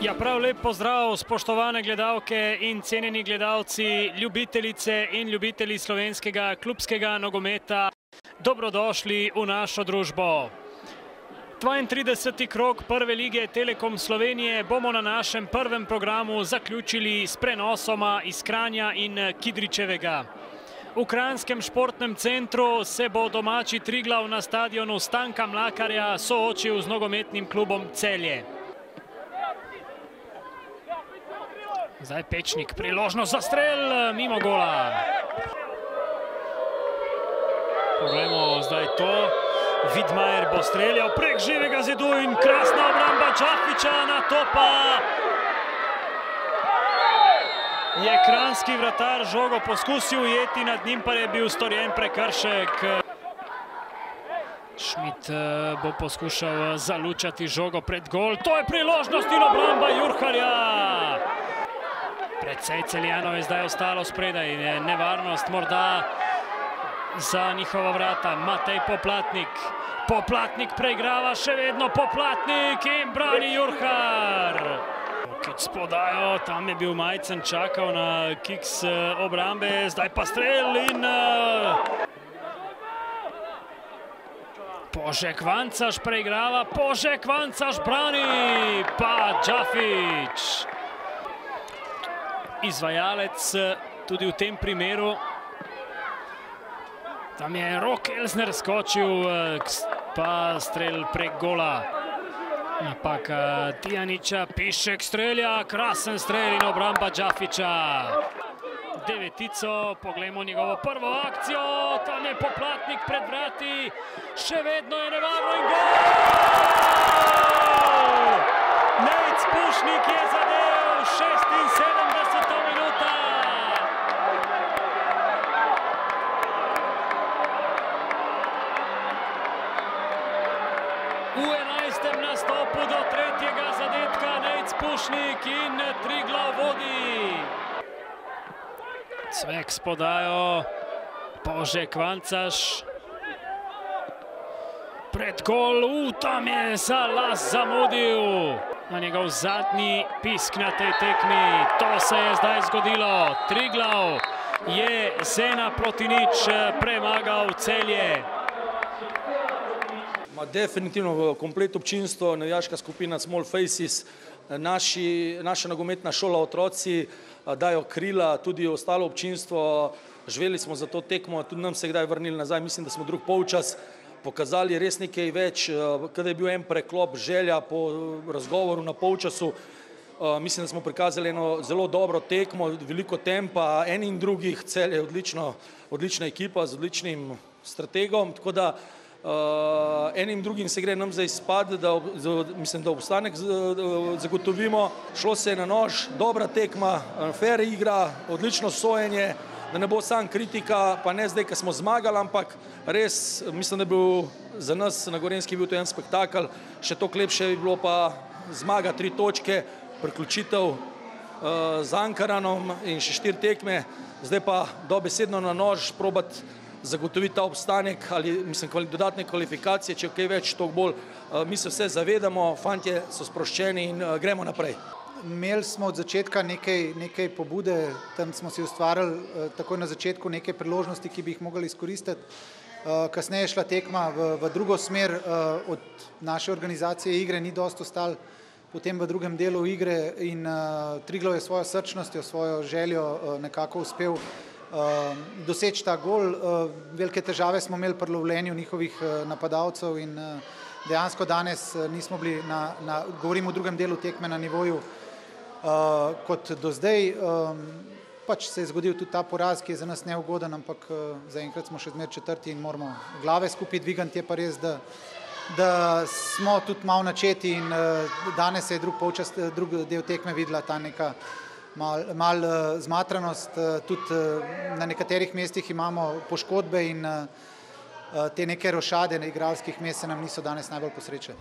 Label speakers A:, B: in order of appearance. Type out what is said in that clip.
A: Ja, prav lep pozdrav, spoštovane gledalke in cenjeni gledalci, ljubitelice in ljubitelji slovenskega klubskega nogometa. Dobrodošli v našo družbo. 32. krog prve lige Telekom Slovenije bomo na našem prvem programu zaključili s prenosoma iz Kranja in Kidričevega. V Kranjskem športnem centru se bo domači Triglav na stadionu Stanka Mlakarja soočil z nogometnim klubom Celje. Zdaj Pečnik, priložnost za strel, mimo gola. Poglejmo zdaj to. Vidmajer bo streljal prek živega zidu in krasna obramba Džafića, na to pa je kranjski vratar žogo poskusil ujeti, nad njim pa je bil storjen prekršek. Šmit bo poskušal zalučati žogo pred gol. To je priložnost in obramba Jurharja. Predvsej Celjanov je zdaj ostalo spredaj, nevarnost morda za njihova vrata. Matej Poplatnik. Poplatnik preigrava, še vedno Poplatnik in brani Jurhar. Kic podajo, tam je bil Majcen, čakal na kiks obrambe, zdaj pa strel in Požek Vancaš preigrava, Požek Vancaš brani, pa Džafić. Izvajalec tudi v tem primeru. Tam je Rok Elsner skočil, pa strel prek gola. Napaka Tijaniča, Pišek strelja, krasen strel in obramba Džafića. Devetico, poglejmo njegovo prvo akcijo, tam je Poplatnik pred vrati, še vedno je nevarno in gol! Nejc Pušnik je zadel, 76. minuta. V 11. nastopu do tretjega zadetka Nejc Pušnik in Triglav vodi. Cvek s podajo, Požek Vancaš. Pred gol, tam je Salas zamudil. Na njegov zadnji pisk na tej tekmi. To se je zdaj zgodilo. Triglav je 1-0 premagal Celje.
B: Definitivno komplet občinstvo, navijaška skupina Small Faces, naša nogometna šola, otroci dajo krila, tudi ostalo občinstvo. Živeli smo za to tekmo, tudi nam se je kdaj vrnili nazaj. Mislim, da smo drug polčas pokazali res nekaj več, kada je bil en preklop, želja po razgovoru na polčasu. Mislim, da smo prikazali eno zelo dobro tekmo, veliko tempa, eni in drugih. Celje je odlična ekipa z odličnim strategom, tako da enim drugim se gre nam za izpad, mislim, da obstanek zagotovimo. Šlo se je na nož, dobra tekma, fair igra, odlično sojenje, da ne bo sam kritika, pa ne zdaj, ko smo zmagali, ampak res mislim, da je bil za nas na Gorenjski bil to en spektakl, še toliko lepše bi bilo pa zmaga, 3 točke, priključitev z Ankaranom in še 4 tekme, zdaj pa dobesedno na nož probati zagotoviti ta obstanek ali mislim dodatne kvalifikacije, če kaj več, toliko bolj. Mi se vse zavedamo, fantje so sproščeni in gremo naprej.
C: Imeli smo od začetka nekaj pobude, tam smo si ustvarili takoj na začetku nekaj priložnosti, ki bi jih mogli izkoristiti. Kasneje je šla tekma v drugo smer, od naše organizacije igre ni dosti ostalo, potem v drugem delu igre in Triglav je svojo srčnostjo, svojo željo nekako uspel doseči ta gol. Velike težave smo imeli pri lovljenju njihovih napadalcev in dejansko danes nismo bili, govorim o drugem delu tekme, na nivoju kot do zdaj. Pač se je zgodil tudi ta poraz, ki je za nas neugoden, ampak zaenkrat smo še zmer četrti in moramo glave skupaj dvigati. Je pa res, da smo tudi malo načeti in danes se je drug del tekme videla ta neka malo zmatranost, tudi na nekaterih mestih imamo poškodbe in te neke rošade na igralskih mest se nam niso danes najbolj posrečile.